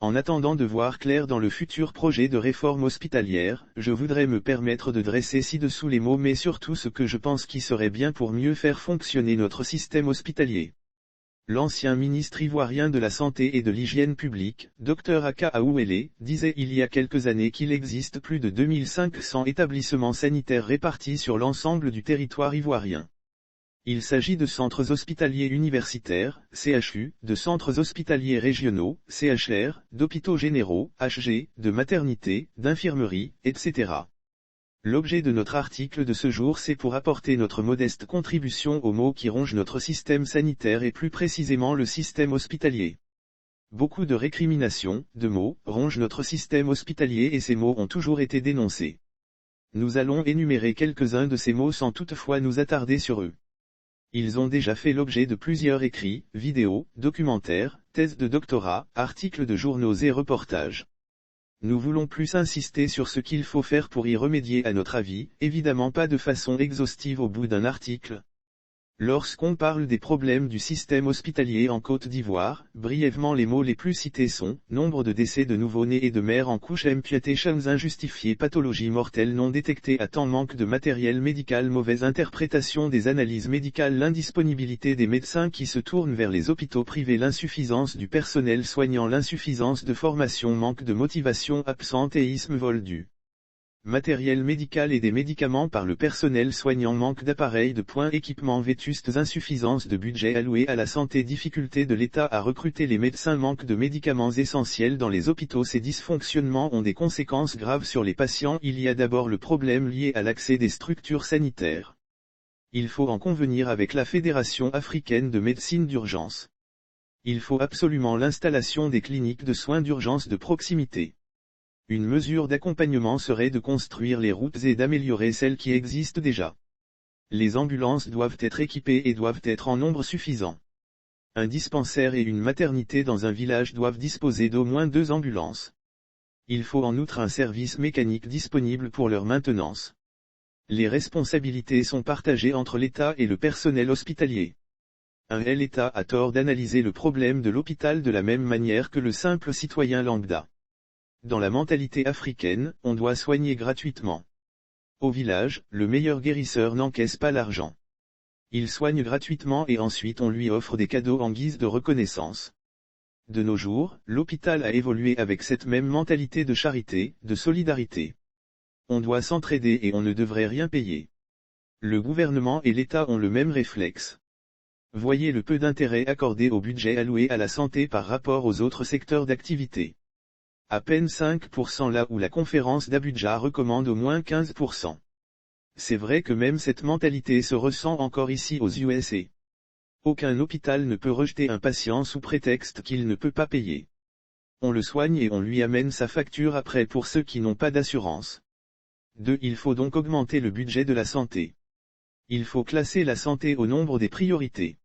En attendant de voir clair dans le futur projet de réforme hospitalière, je voudrais me permettre de dresser ci-dessous les mots mais surtout ce que je pense qui serait bien pour mieux faire fonctionner notre système hospitalier. L'ancien ministre ivoirien de la Santé et de l'Hygiène publique, Dr Aka Aouele, disait il y a quelques années qu'il existe plus de 2500 établissements sanitaires répartis sur l'ensemble du territoire ivoirien. Il s'agit de centres hospitaliers universitaires, CHU, de centres hospitaliers régionaux, CHR, d'hôpitaux généraux, HG, de maternités, d'infirmeries, etc. L'objet de notre article de ce jour c'est pour apporter notre modeste contribution aux maux qui rongent notre système sanitaire et plus précisément le système hospitalier. Beaucoup de récriminations, de maux, rongent notre système hospitalier et ces maux ont toujours été dénoncés. Nous allons énumérer quelques-uns de ces maux sans toutefois nous attarder sur eux. Ils ont déjà fait l'objet de plusieurs écrits, vidéos, documentaires, thèses de doctorat, articles de journaux et reportages. Nous voulons plus insister sur ce qu'il faut faire pour y remédier à notre avis, évidemment pas de façon exhaustive au bout d'un article. Lorsqu'on parle des problèmes du système hospitalier en Côte d'Ivoire, brièvement les mots les plus cités sont, nombre de décès de nouveau-nés et de mères en couche amputations injustifiées pathologies mortelles non détectées à temps manque de matériel médical mauvaise interprétation des analyses médicales l'indisponibilité des médecins qui se tournent vers les hôpitaux privés l'insuffisance du personnel soignant l'insuffisance de formation manque de motivation absentéisme vol du matériel médical et des médicaments par le personnel soignant manque d'appareils de points équipements vétustes insuffisance de budget alloué à la santé difficulté de l'État à recruter les médecins manque de médicaments essentiels dans les hôpitaux ces dysfonctionnements ont des conséquences graves sur les patients il y a d'abord le problème lié à l'accès des structures sanitaires. Il faut en convenir avec la Fédération africaine de médecine d'urgence. Il faut absolument l'installation des cliniques de soins d'urgence de proximité. Une mesure d'accompagnement serait de construire les routes et d'améliorer celles qui existent déjà. Les ambulances doivent être équipées et doivent être en nombre suffisant. Un dispensaire et une maternité dans un village doivent disposer d'au moins 2 ambulances. Il faut en outre un service mécanique disponible pour leur maintenance. Les responsabilités sont partagées entre l'État et le personnel hospitalier. L'État a tort d'analyser le problème de l'hôpital de la même manière que le simple citoyen lambda. Dans la mentalité africaine, on doit soigner gratuitement. Au village, le meilleur guérisseur n'encaisse pas l'argent. Il soigne gratuitement et ensuite on lui offre des cadeaux en guise de reconnaissance. De nos jours, l'hôpital a évolué avec cette même mentalité de charité, de solidarité. On doit s'entraider et on ne devrait rien payer. Le gouvernement et l'État ont le même réflexe. Voyez le peu d'intérêt accordé au budget alloué à la santé par rapport aux autres secteurs d'activité. À peine 5% là où la conférence d'Abuja recommande au moins 15%. C'est vrai que même cette mentalité se ressent encore ici aux USA. Aucun hôpital ne peut rejeter un patient sous prétexte qu'il ne peut pas payer. On le soigne et on lui amène sa facture après pour ceux qui n'ont pas d'assurance. 2. Il faut donc augmenter le budget de la santé. Il faut classer la santé au nombre des priorités.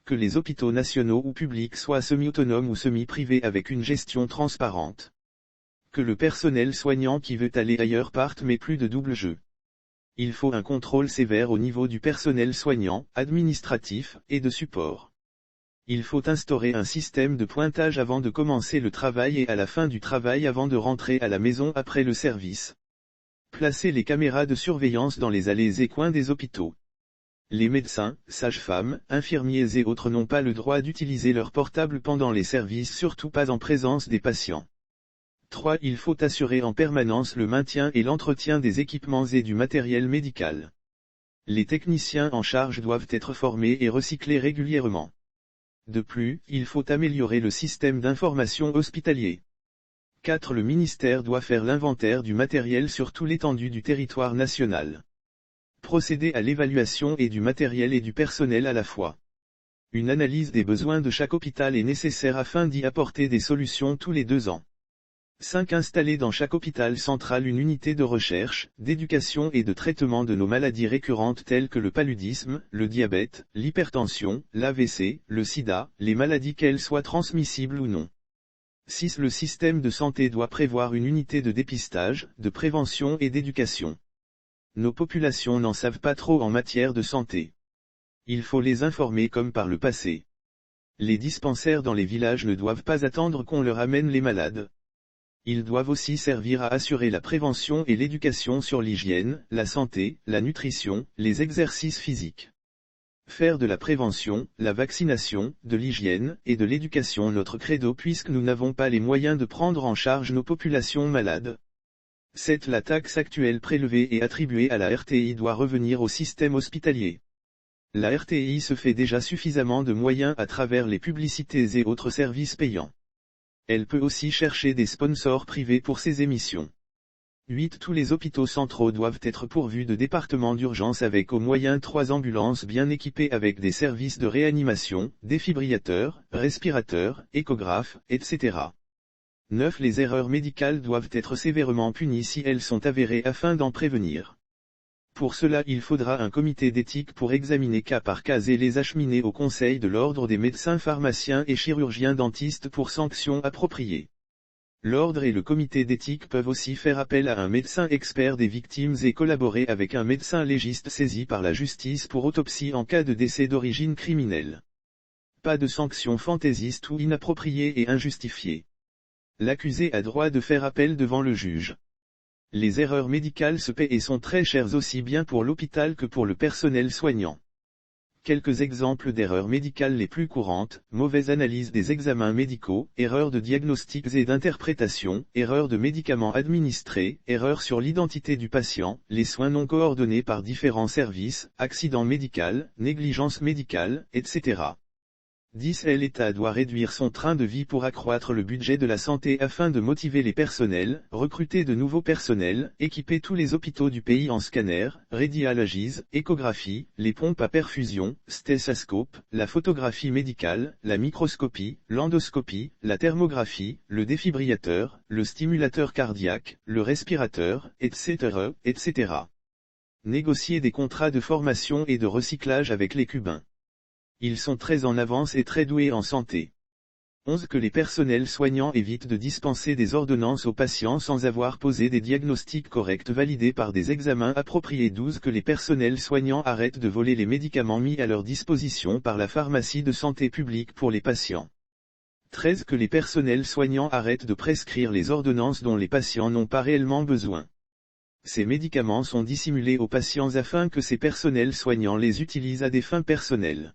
Que les hôpitaux nationaux ou publics soient semi-autonomes ou semi-privés avec une gestion transparente. Que le personnel soignant qui veut aller ailleurs parte mais plus de double jeu. Il faut un contrôle sévère au niveau du personnel soignant, administratif, et de support. Il faut instaurer un système de pointage avant de commencer le travail et à la fin du travail avant de rentrer à la maison après le service. Placer les caméras de surveillance dans les allées et coins des hôpitaux. Les médecins, sages-femmes, infirmiers et autres n'ont pas le droit d'utiliser leur portable pendant les services, surtout pas en présence des patients. 3. Il faut assurer en permanence le maintien et l'entretien des équipements et du matériel médical. Les techniciens en charge doivent être formés et recyclés régulièrement. De plus, il faut améliorer le système d'information hospitalier. 4. Le ministère doit faire l'inventaire du matériel sur toute l'étendue du territoire national. Procéder à l'évaluation et du matériel et du personnel à la fois. Une analyse des besoins de chaque hôpital est nécessaire afin d'y apporter des solutions tous les 2 ans. 5. Installer dans chaque hôpital central une unité de recherche, d'éducation et de traitement de nos maladies récurrentes telles que le paludisme, le diabète, l'hypertension, l'AVC, le sida, les maladies qu'elles soient transmissibles ou non. 6. Le système de santé doit prévoir une unité de dépistage, de prévention et d'éducation. Nos populations n'en savent pas trop en matière de santé. Il faut les informer comme par le passé. Les dispensaires dans les villages ne doivent pas attendre qu'on leur amène les malades. Ils doivent aussi servir à assurer la prévention et l'éducation sur l'hygiène, la santé, la nutrition, les exercices physiques. Faire de la prévention, la vaccination, de l'hygiène et de l'éducation notre credo puisque nous n'avons pas les moyens de prendre en charge nos populations malades. 7. La taxe actuelle prélevée et attribuée à la RTI doit revenir au système hospitalier. La RTI se fait déjà suffisamment de moyens à travers les publicités et autres services payants. Elle peut aussi chercher des sponsors privés pour ses émissions. 8. Tous les hôpitaux centraux doivent être pourvus de départements d'urgence avec au moyen 3 ambulances bien équipées avec des services de réanimation, défibrillateurs, respirateurs, échographes, etc. 9. Les erreurs médicales doivent être sévèrement punies si elles sont avérées afin d'en prévenir. Pour cela il faudra un comité d'éthique pour examiner cas par cas et les acheminer au Conseil de l'ordre des médecins pharmaciens et chirurgiens dentistes pour sanctions appropriées. L'ordre et le comité d'éthique peuvent aussi faire appel à un médecin expert des victimes et collaborer avec un médecin légiste saisi par la justice pour autopsie en cas de décès d'origine criminelle. Pas de sanctions fantaisistes ou inappropriées et injustifiées. L'accusé a droit de faire appel devant le juge. Les erreurs médicales se paient et sont très chères aussi bien pour l'hôpital que pour le personnel soignant. Quelques exemples d'erreurs médicales les plus courantes: mauvaise analyse des examens médicaux, erreurs de diagnostics et d'interprétation, erreurs de médicaments administrés, erreurs sur l'identité du patient, les soins non coordonnés par différents services, accident médical, négligence médicale, etc. 10. L'État doit réduire son train de vie pour accroître le budget de la santé afin de motiver les personnels, recruter de nouveaux personnels, équiper tous les hôpitaux du pays en scanners, radiologie, échographie, les pompes à perfusion, stéthoscope, la photographie médicale, la microscopie, l'endoscopie, la thermographie, le défibrillateur, le stimulateur cardiaque, le respirateur, etc., etc. Négocier des contrats de formation et de recyclage avec les Cubains. Ils sont très en avance et très doués en santé. 11. Que les personnels soignants évitent de dispenser des ordonnances aux patients sans avoir posé des diagnostics corrects validés par des examens appropriés. 12. Que les personnels soignants arrêtent de voler les médicaments mis à leur disposition par la pharmacie de santé publique pour les patients. 13. Que les personnels soignants arrêtent de prescrire les ordonnances dont les patients n'ont pas réellement besoin. Ces médicaments sont dissimulés aux patients afin que ces personnels soignants les utilisent à des fins personnelles.